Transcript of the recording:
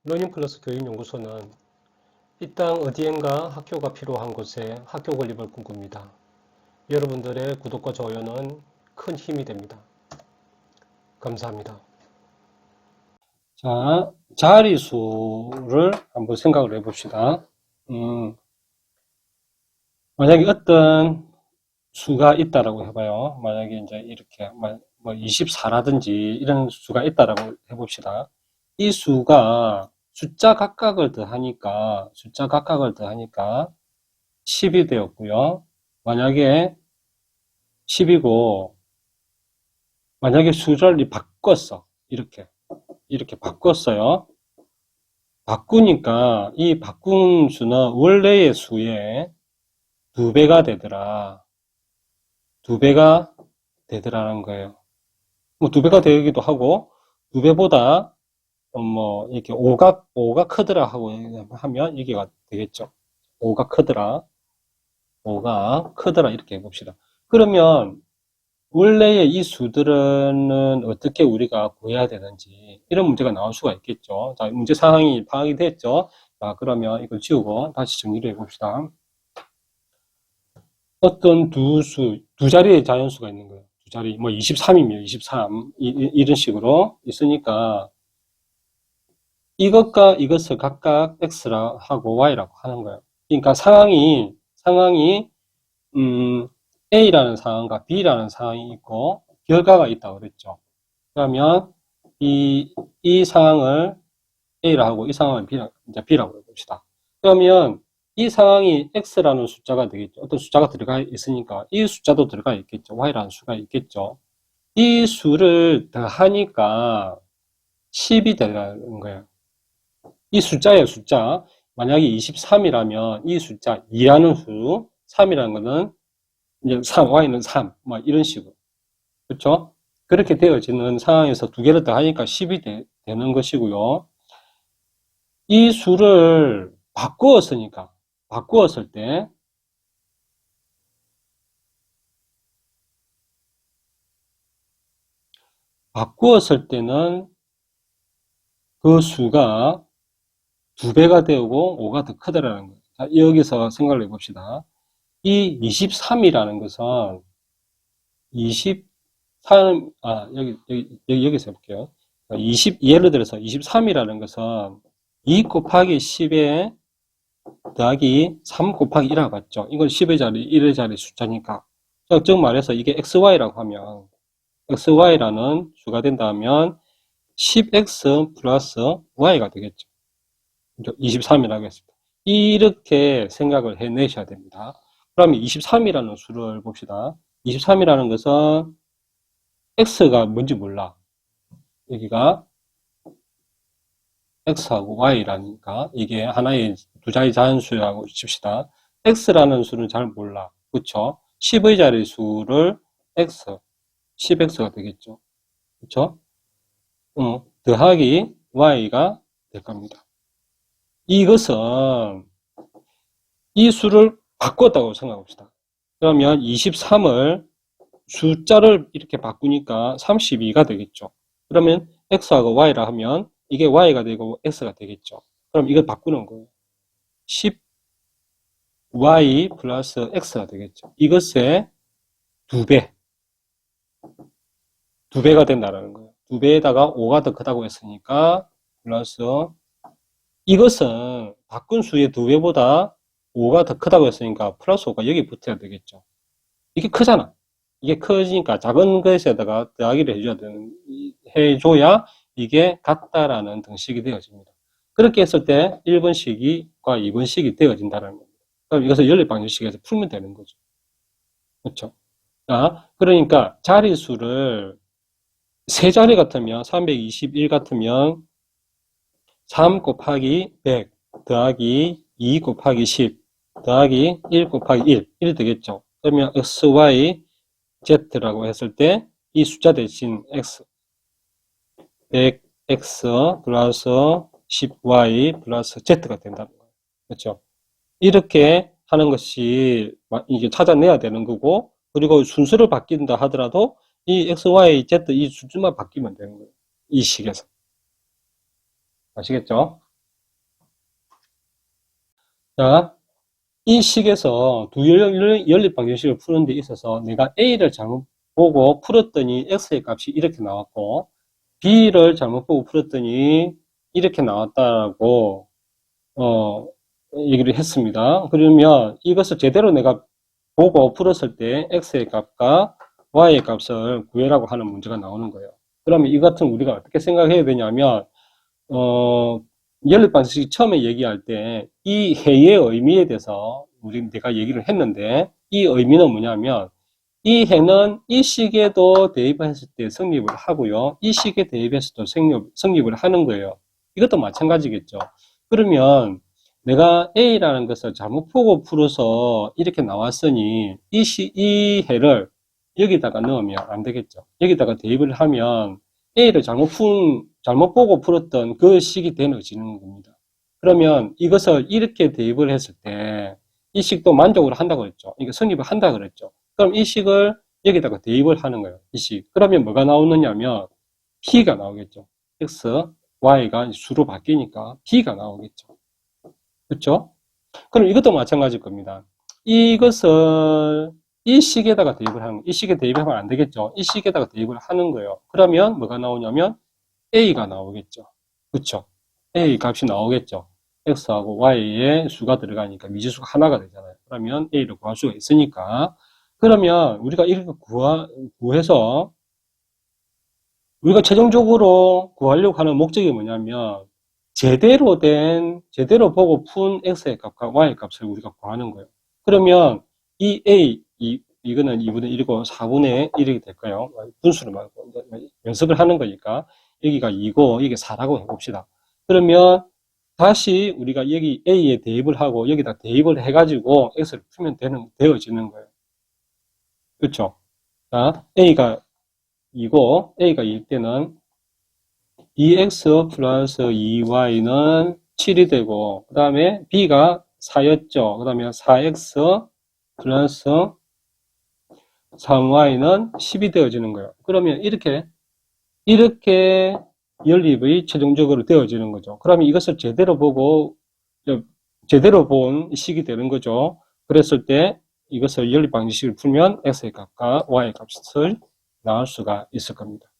러닝플러스 교육연구소는 이 땅 어디엔가 학교가 필요한 곳에 학교 건립을 꿈꿉니다. 여러분들의 구독과 좋아요는 큰 힘이 됩니다. 감사합니다. 자, 자리수를 한번 생각을 해봅시다. 만약에 어떤 수가 있다라고 해봐요. 만약에 이제 이렇게 뭐 24라든지 이런 수가 있다라고 해봅시다. 이 수가 숫자 각각을 더하니까 10이 되었고요. 만약에 10이고 만약에 수를 바꿨어. 이렇게 바꿨어요. 바꾸니까 이 바꾼 수는 원래의 수의 2배가 되더라. 2배가 되더라는 거예요. 뭐 2배가 되기도 하고 2배보다 뭐 이렇게 5가 크더라 하고 하면 이게 되겠죠. 5가 크더라. 5가 크더라 이렇게 해봅시다. 그러면 원래의 이 수들은 어떻게 우리가 구해야 되는지 이런 문제가 나올 수가 있겠죠. 자, 문제 상황이 파악이 됐죠. 자, 그러면 이걸 지우고 다시 정리를 해봅시다. 어떤 두 자리의 자연수가 있는 거예요. 두 자리, 뭐 23이면 23, 이런 식으로 있으니까 이것과 이것을 각각 x라 하고 y라고 하는 거예요. 그러니까 상황이 A라는 상황과 B라는 상황이 있고 결과가 있다고 그랬죠. 그러면 이 상황을 A라 하고 이 상황을 B라고 해봅시다. 그러면 이 상황이 X라는 숫자가 되겠죠. 어떤 숫자가 들어가 있으니까 이 숫자도 들어가 있겠죠. Y라는 수가 있겠죠. 이 수를 더하니까 10이 되는 거예요. 이 숫자예요, 숫자. 만약에 23이라면 이 숫자 2라는 수, 3이라는 거는 이제 3, Y는 3, 뭐 이런 식으로. 그렇죠? 그렇게 되어지는 상황에서 두 개를 더하니까 10이 되는 것이고요. 이 수를 바꾸었을 때, 바꾸었을 때는 그 수가 2배가 되고 5가 더 크다라는 거예요. 자, 여기서 생각을 해봅시다. 이 23이라는 것은 23, 여기서 해볼게요. 예를 들어서 23이라는 것은 2 곱하기 10에 더하기 3 곱하기 1하고 같죠. 이건 10의 자리, 1의 자리 숫자니까. 즉 말해서 이게 xy라고 하면 xy라는 수가 된다면 10x 플러스 y가 되겠죠. 23이라고 했습니다. 이렇게 생각을 해내셔야 됩니다. 그러면 23이라는 수를 봅시다. 23이라는 것은 x가 뭔지 몰라. 여기가 x하고 y라니까 이게 하나의 두 자리 자연수라고 칩시다. x라는 수는 잘 몰라. 그쵸? 10의 자리 수를 x, 10x가 되겠죠. 그쵸? 더하기 y가 될 겁니다. 이것은 이 수를 바꿨다고 생각합시다. 그러면 23을 숫자를 이렇게 바꾸니까 32가 되겠죠. 그러면 x하고 y라 하면 이게 y가 되고 x가 되겠죠. 그럼 이걸 바꾸는 거예요. 10y 플러스 x가 되겠죠. 이것의 2배. 2배가 된다는 거예요. 2배에다가 5가 더 크다고 했으니까 플러스 이것은 바꾼 수의 2배보다 5가 더 크다고 했으니까 플러스 5가 여기 붙어야 되겠죠. 이게 크잖아. 이게 커지니까 작은 것에다가 더하기를 해줘야 이게 같다라는 등식이 되어집니다. 그렇게 했을 때 1번식과 2번식이 되어진다는 겁니다. 그럼 이것을 연립방정식에서 풀면 되는 거죠. 그렇죠? 그러니까 자리수를 세 자리 같으면 321 같으면 3 곱하기 100 더하기 2 곱하기 10 더하기 1 곱하기 1 되겠죠. 그러면 x, y, z라고 했을 때 이 숫자 대신 x 100x 플러스 10y 플러스 z가 된다는 거예요. 그렇죠? 이렇게 하는 것이 이게 찾아내야 되는 거고, 그리고 순서를 바뀐다 하더라도 이 x, y, z 이 수준만 바뀌면 되는 거예요. 이 식에서. 아시겠죠? 자, 이 식에서 두 연립 방정식을 푸는 데 있어서 내가 A를 잘못 보고 풀었더니 X의 값이 이렇게 나왔고, B를 잘못 보고 풀었더니 이렇게 나왔다라고, 얘기를 했습니다. 그러면 이것을 제대로 내가 보고 풀었을 때 X의 값과 Y의 값을 구해라고 하는 문제가 나오는 거예요. 그러면 이 같은 우리가 어떻게 생각해야 되냐면, 연립 방정식 처음에 얘기할 때 이 해의 의미에 대해서 내가 얘기를 했는데, 이 의미는 뭐냐면 이 해는 이 식에도 대입했을 때 성립을 하고요, 이 식에 대입해서도 성립을 하는 거예요. 이것도 마찬가지겠죠. 그러면 내가 A라는 것을 잘못 보고 풀어서 이렇게 나왔으니 이 해를 여기다가 넣으면 안 되겠죠. 여기다가 대입을 하면 A를 잘못 보고 풀었던 그 식이 되어지는 겁니다. 그러면 이것을 이렇게 대입을 했을 때 이 식도 만족을 한다고 그랬죠. 이게 성립을 한다고 그랬죠. 그럼 이 식을 여기다가 대입을 하는 거예요. 이 식. 그러면 뭐가 나오느냐면 P가 나오겠죠. X, Y가 수로 바뀌니까 P가 나오겠죠. 그렇죠? 그럼 이것도 마찬가지일 겁니다. 이것을 이 식에다가 대입을 하는, 이 식에 대입하면 안 되겠죠. 이 식에다가 대입을 하는 거예요. 그러면 뭐가 나오냐면 A가 나오겠죠. 그렇죠? A 값이 나오겠죠. X하고 Y의 수가 들어가니까 미지수가 하나가 되잖아요. 그러면 A를 구할 수가 있으니까. 그러면 우리가 이렇게 구해서 우리가 최종적으로 구하려고 하는 목적이 뭐냐면 제대로 보고 푼 X의 값과 Y의 값을 우리가 구하는 거예요. 그러면 이 A, 이거는 2분의 1이고 4분의 1이 될까요? 분수를 말고 연습을 하는 거니까 여기가 2고 이게 4라고 해봅시다. 그러면 다시 우리가 여기 A에 대입을 하고 여기다 대입을 해가지고 X를 풀면 되어지는 거예요. 그렇죠? 자, A가 2고 A가 2일 때는 2x 플러스 2y는 7이 되고, 그 다음에 b가 4였죠. 그 다음에 4x 플러스 3y는 10이 되어지는 거예요. 그러면 이렇게 연립이 최종적으로 되어지는 거죠. 그러면 이것을 제대로 본 식이 되는 거죠. 그랬을 때 이것을 연립 방정식을 풀면 x의 값과 y의 값을 나올 수가 있을 겁니다.